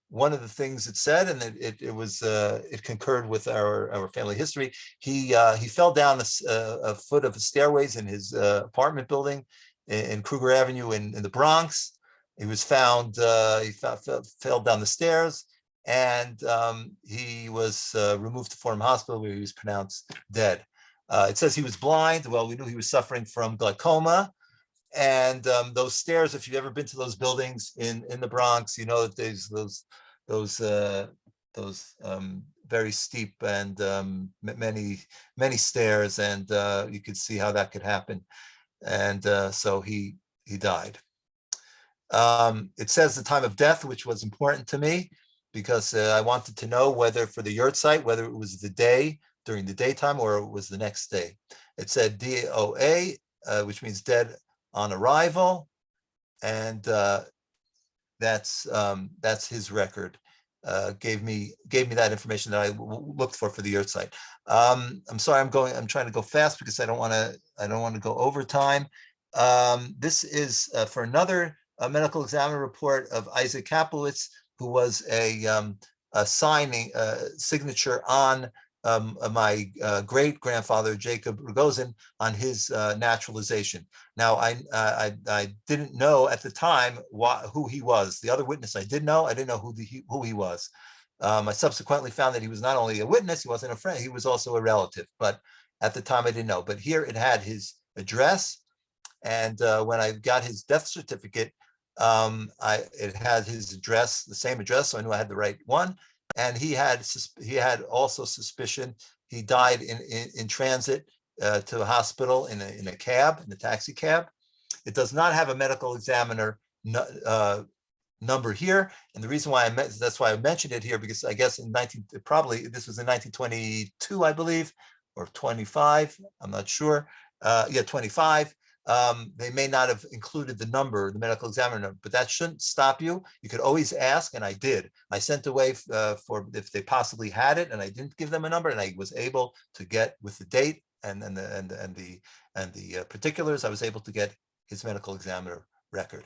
One of the things it said, and it concurred with our family history. He fell down a foot of the stairways in his apartment building in Kruger Avenue in the Bronx. He was found. He fell down the stairs, and he was removed to Fordham Hospital, where he was pronounced dead. It says he was blind. Well, we knew he was suffering from glaucoma. And those stairs, if you've ever been to those buildings in the Bronx, you know that there's those very steep and many stairs, and you could see how that could happen. And so he died. It says the time of death, which was important to me because I wanted to know whether for the yahrzeit, whether it was the day during the daytime or it was the next day. It said DOA, which means dead on arrival, and that's his record. Gave me that information that I looked for the yahrzeit. I'm sorry, I'm trying to go fast because I don't want to go over time. This is for another medical examiner report of Isaac Kaplowitz, who was a signature on my great-grandfather Jacob Rogozin on his naturalization. Now, I didn't know at the time who he was. The other witness I didn't know who he was. I subsequently found that he was not only a witness, he wasn't a friend, he was also a relative. But at the time I didn't know. But here it had his address, and when I got his death certificate, it had his address, the same address, so I knew I had the right one. And he had also suspicion. He died in transit to a hospital in a cab, in a taxi cab. It does not have a medical examiner number here, and the reason why that's why I mentioned it here, because I guess probably this was in 1922, I believe, or 25. I'm not sure. Yeah, 25. They may not have included the number, the medical examiner number, but that shouldn't stop you. You could always ask, and I did. I sent away for if they possibly had it, and I didn't give them a number, and I was able to get with the date and the particulars. I was able to get his medical examiner record,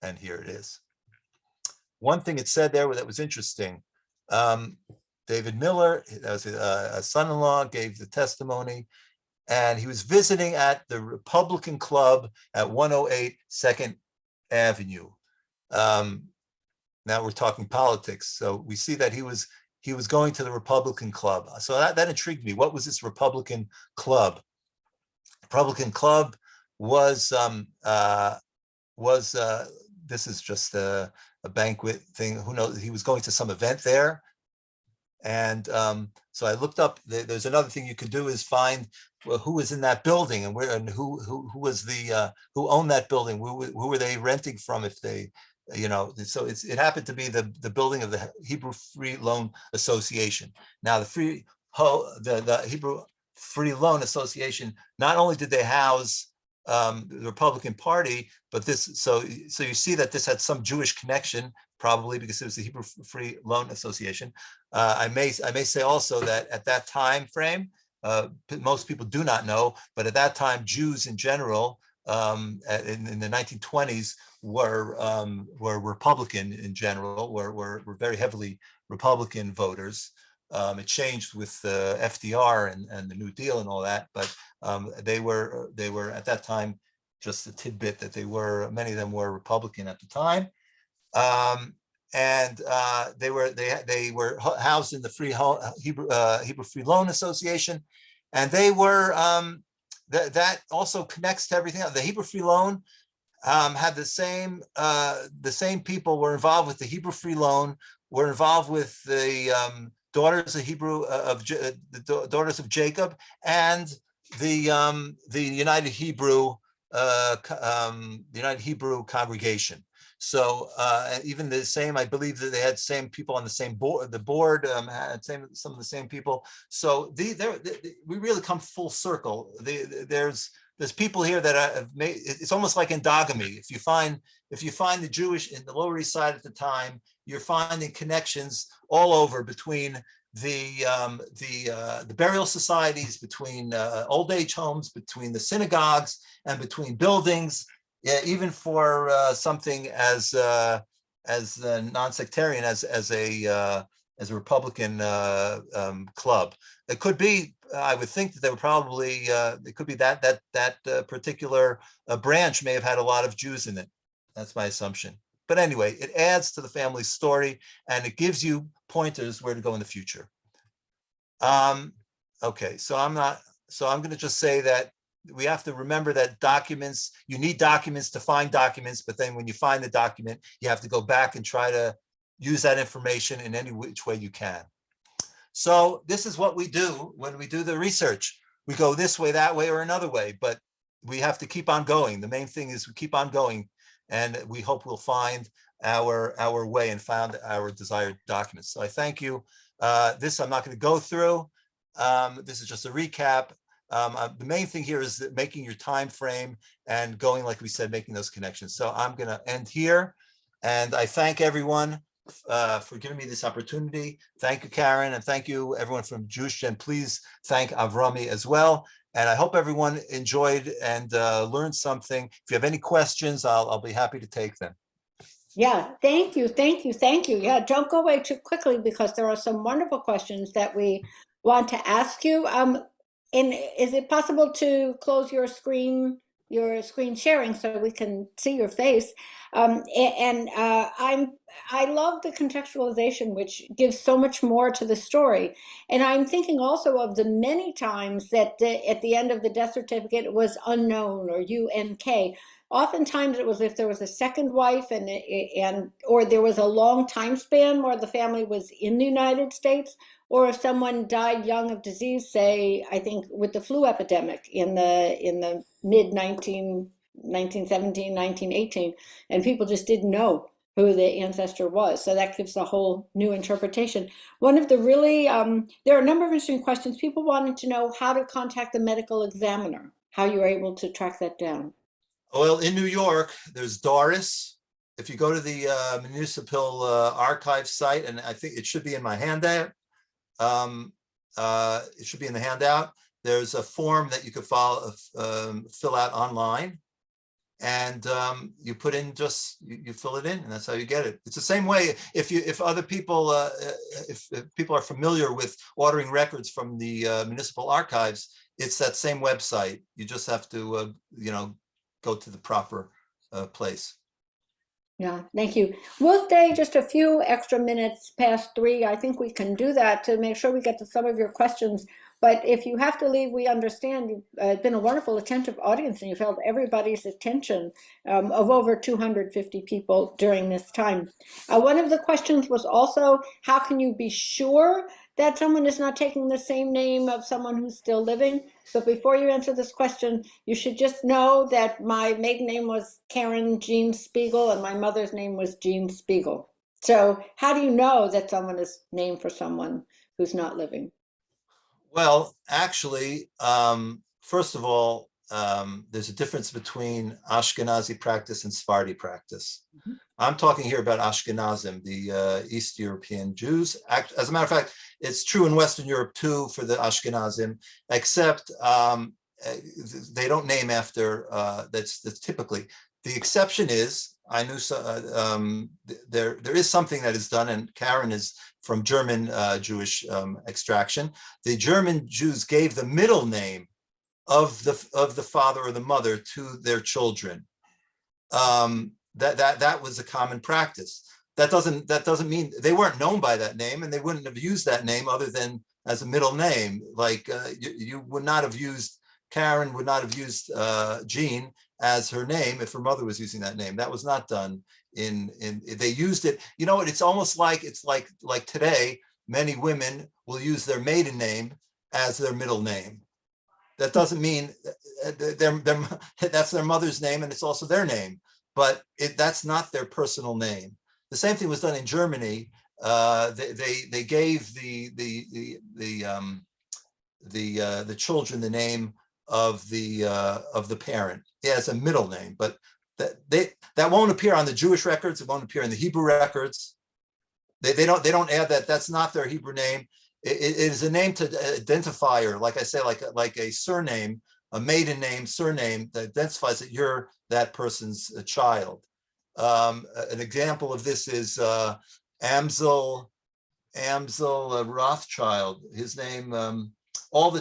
and here it is. One thing it said there that was interesting. David Miller, that was a son-in-law, gave the testimony. And he was visiting at the Republican Club at 108 2nd Avenue. Now we're talking politics. So we see that he was going to the Republican Club. So that intrigued me. What was this Republican Club? Republican Club was this is just a banquet thing. Who knows? He was going to some event there. And so I looked up. There's another thing you could do is find who was in that building and where, and who was who owned that building. Who were they renting from? If they, so it happened to be the building of the Hebrew Free Loan Association. Now the Hebrew Free Loan Association, not only did they house the Republican Party, but so you see that this had some Jewish connection, probably because it was the Hebrew Free Loan Association. I may say also that at that time frame, most people do not know, but at that time, Jews in general in the 1920s were Republican in general, were very heavily Republican voters. It changed with FDR and the New Deal and all that, but they were at that time, just a tidbit, that many of them were Republican at the time. And they were housed in the Hebrew Free Loan Association, and they were that also connects to everything else. The Hebrew Free Loan had the same people were involved with the Hebrew Free Loan, were involved with the daughters of Jacob, and the United Hebrew congregation. So even the same, I believe that they had same people on the same board. The board had some of the same people. So we really come full circle. There's people here that have made. It's almost like endogamy. If you find the Jewish in the Lower East Side at the time, you're finding connections all over between the burial societies, between old age homes, between the synagogues, and between buildings. Yeah, even for something as non-sectarian as a Republican club, it could be. I would think that they would probably. It could be that particular branch may have had a lot of Jews in it. That's my assumption. But anyway, it adds to the family story, and it gives you pointers where to go in the future. Okay, so I'm going to just say that we have to remember that you need documents to find documents, but then when you find the document, you have to go back and try to use that information in any which way you can. So this is what we do when we do the research. We go this way, that way, or another way, but we have to keep on going. The main thing is we keep on going, and we hope we'll find our way and found our desired documents. So I thank you. This I'm not going to go through. This is just a recap. The main thing here is that making your time frame and going, like we said, making those connections. So I'm going to end here, and I thank everyone for giving me this opportunity. Thank you, Karen, and thank you, everyone from JewishGen. Please thank Avrami as well. And I hope everyone enjoyed and learned something. If you have any questions, I'll be happy to take them. Yeah, thank you, thank you, thank you. Yeah, don't go away too quickly, because there are some wonderful questions that we want to ask you. And is it possible to close your screen sharing so we can see your face? I love the contextualization, which gives so much more to the story. And I'm thinking also of the many times that at the end of the death certificate it was unknown or UNK. Oftentimes it was if there was a second wife or there was a long time span where the family was in the United States, or if someone died young of disease, say, I think with the flu epidemic in the mid 1917, 1918, and people just didn't know who the ancestor was. So that gives a whole new interpretation. One of the really, there are a number of interesting questions. People wanted to know how to contact the medical examiner, how you're able to track that down. Well, in New York, there's Doris. If you go to the municipal archive site, and I think it should be in my handout, it should be in the handout. There's a form that you could fill out online, and you put in you fill it in, and that's how you get it. It's the same way if other people if people are familiar with ordering records from the municipal archives, it's that same website. You just have to go to the proper place. Yeah, thank you. We'll stay just a few extra minutes past 3. I think we can do that to make sure we get to some of your questions. But if you have to leave, we understand. You've been a wonderful, attentive audience, and you've held everybody's attention, of over 250 people during this time. One of the questions was also, how can you be sure that someone is not taking the same name of someone who's still living? But before you answer this question, you should just know that my maiden name was Karen Jean Spiegel, and my mother's name was Jean Spiegel. So how do you know that someone is named for someone who's not living? Well, actually, first of all, there's a difference between Ashkenazi practice and Sephardi practice. Mm-hmm. I'm talking here about Ashkenazim, the East European Jews. As a matter of fact, it's true in Western Europe too for the Ashkenazim, except they don't name after, that's typically. The exception is, I knew there is something that is done, and Karen is from German Jewish extraction. The German Jews gave the middle name of the father or the mother to their children. That was a common practice. That doesn't mean they weren't known by that name, and they wouldn't have used that name other than as a middle name. Like you would not have used, Karen would not have used Jean as her name if her mother was using that name. That was not done they used it. You know what? It's almost like like today, many women will use their maiden name as their middle name. That doesn't mean that's their mother's name, and it's also their name, but that's not their personal name. The same thing was done in Germany. They gave the children the name of the parent. Yeah, it's a middle name, but that won't appear on the Jewish records. It won't appear in the Hebrew records. They don't add that. That's not their Hebrew name. It is a name to identifier, like I say, like a surname, a maiden name, surname that identifies that you're that person's child. An example of this is Amsel Rothschild. His name, all of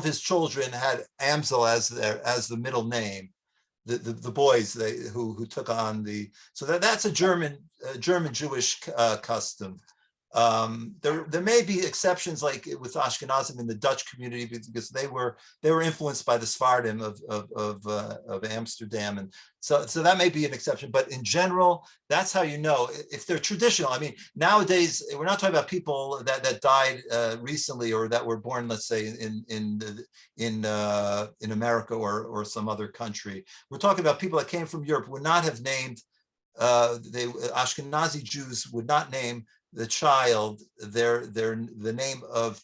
his children had Amsel as the middle name. The boys who took on so that's a German Jewish custom. There may be exceptions, like with Ashkenazim in the Dutch community, because they were influenced by the Sephardim of Amsterdam, and so that may be an exception. But in general, that's how you know if they're traditional. I mean, nowadays we're not talking about people that died recently or that were born, let's say, in America or some other country. We're talking about people that came from Europe, would not have named. Ashkenazi Jews would not name the child the name of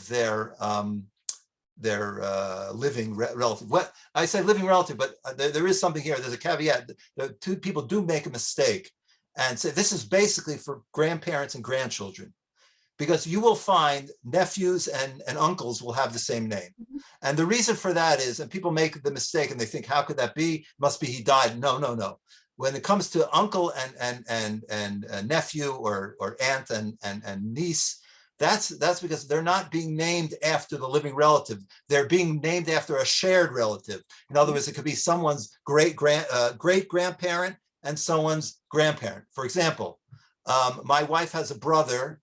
their living relative. What I say living relative, but there is something here. There's a caveat. The two people do make a mistake and say this is basically for grandparents and grandchildren, because you will find nephews and uncles will have the same name. And the reason for that is, and people make the mistake and they think, how could that be? Must be he died. No. When it comes to uncle and nephew or aunt and niece, that's because they're not being named after the living relative. They're being named after a shared relative. In other words, it could be someone's great grandparent and someone's grandparent. For example, my wife has a brother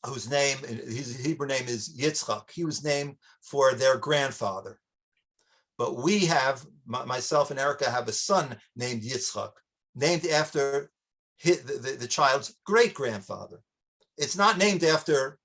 whose name, his Hebrew name is Yitzchak. He was named for their grandfather. But we have, myself and Erica have a son named Yitzchak, named after the child's great-grandfather. It's not named after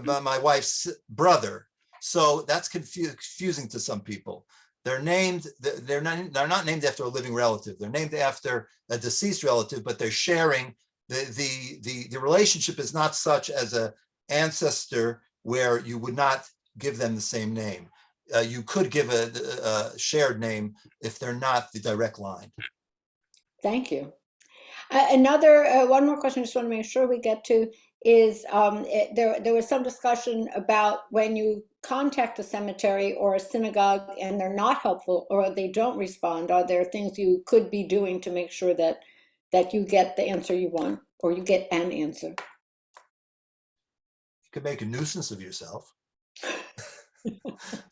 my wife's brother. So that's confusing to some people. They're not named after a living relative. They're named after a deceased relative, but they're sharing the relationship is not such as an ancestor where you would not give them the same name. You could give a shared name if they're not the direct line. Thank you. One more question I just want to make sure we get to is there was some discussion about when you contact a cemetery or a synagogue and they're not helpful or they don't respond, are there things you could be doing to make sure that you get the answer you want or you get an answer? You could make a nuisance of yourself.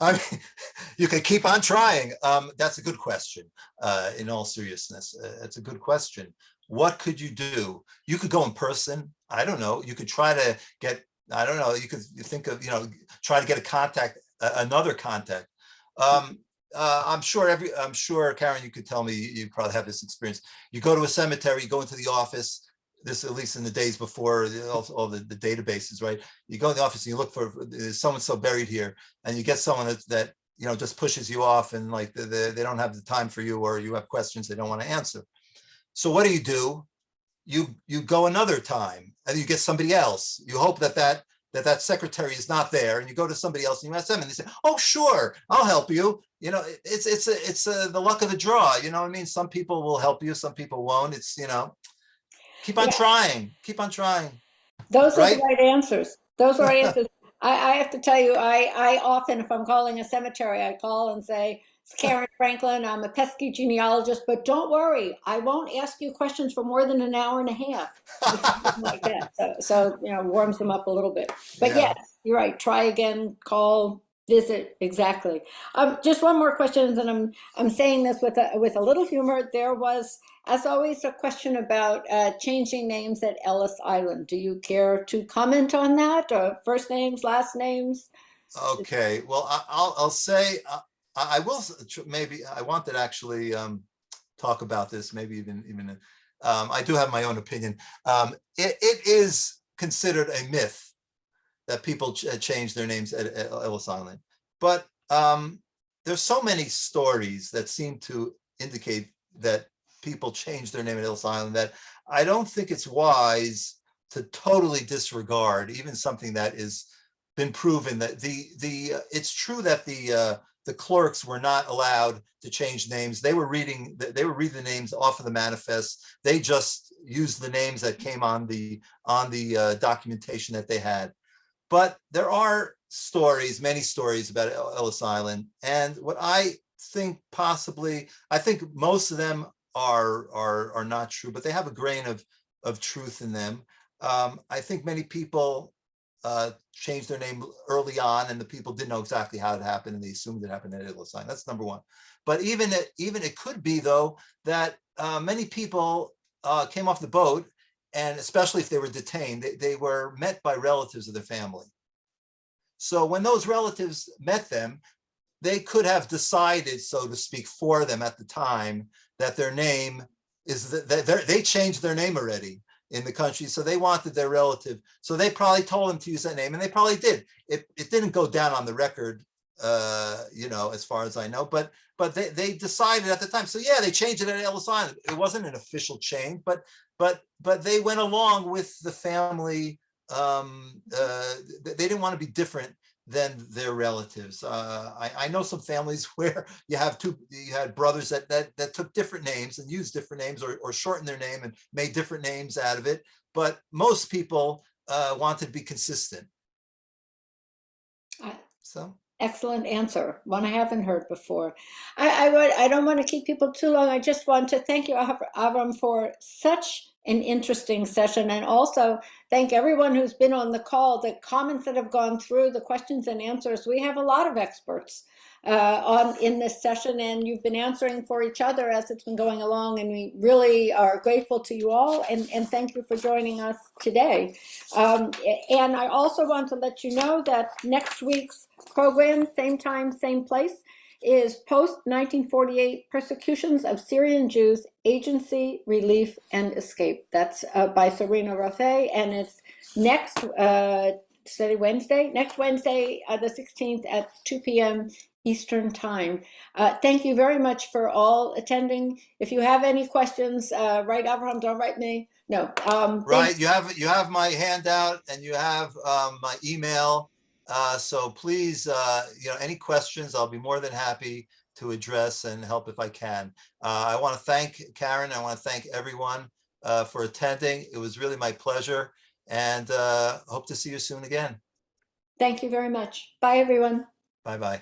I mean, you can keep on trying. That's a good question. In all seriousness, it's a good question. What could you do? You could go in person. I don't know. You could try to get. I don't know. You could think of try to get another contact. I'm sure, Karen, you could tell me. You probably have this experience. You go to a cemetery. You go into the office. This, at least in the days before all the databases, right? You go in the office and you look for so buried here, and you get someone that just pushes you off, and like they don't have the time for you, or you have questions they don't want to answer. So what do? You go another time, and you get somebody else. You hope that secretary is not there, and you go to somebody else and you ask them, and they say, "Oh, sure, I'll help you." It's the luck of the draw. You know what I mean? Some people will help you, some people won't. It's keep on trying. Keep on trying. Those are right? the right answers. Those are right answers. I have to tell you, I often, if I'm calling a cemetery, I call and say, it's Karen Franklin, I'm a pesky genealogist, but don't worry, I won't ask you questions for more than an hour and a half. Or something like that. So, warms them up a little bit. But Yeah. yes, you're right. Try again, call, visit, exactly. Just one more question, and I'm saying this with a little humor. There was, as always, a question about changing names at Ellis Island. Do you care to comment on that? Or first names, last names? Okay. Well, I'll say I will maybe I wanted to actually talk about this. Maybe even I do have my own opinion. It is considered a myth that people change their names at Ellis Island, but there's so many stories that seem to indicate that people change their name at Ellis Island that I don't think it's wise to totally disregard even something that is been proven. That it's true that the clerks were not allowed to change names. They were reading the names off of the manifest. They just used the names that came on the documentation that they had. But there are stories, many stories about Ellis Island, and what I think I think most of them are not true, but they have a grain of truth in them. I think many people changed their name early on, and the people didn't know exactly how it happened, and they assumed it happened at Ellis Island. That's number one. But even it could be though that many people came off the boat, and especially if they were detained, they were met by relatives of their family. So when those relatives met them, they could have decided, so to speak, for them at the time that their name is that they changed their name already in the country. So they wanted their relative. So they probably told them to use that name, and they probably did. It didn't go down on the record, as far as I know, but they decided at the time. So yeah, they changed it at Ellis Island. It wasn't an official change, but they went along with the family. They didn't want to be different than their relatives. I know some families where you had brothers that took different names and used different names, or shortened their name and made different names out of it. But most people wanted to be consistent. So. Excellent answer. One I haven't heard before. I don't want to keep people too long. I just want to thank you, Avram, for such an interesting session, and also thank everyone who's been on the call, the comments that have gone through, the questions and answers. We have a lot of experts in this session, and you've been answering for each other as it's been going along, and we really are grateful to you all, and thank you for joining us today. And I also want to let you know that next week's program, same time, same place, is Post-1948 Persecutions of Syrian Jews, Agency, Relief, and Escape. That's by Serena Rafay, and it's next Wednesday, the 16th at 2 p.m. Eastern Time. Thank you very much for all attending. If you have any questions, write Abraham, don't write me. No. Right, you have my handout, and you have my email. So please, any questions, I'll be more than happy to address and help if I can. I want to thank Karen. I want to thank everyone for attending. It was really my pleasure, and hope to see you soon again. Thank you very much. Bye, everyone. Bye-bye.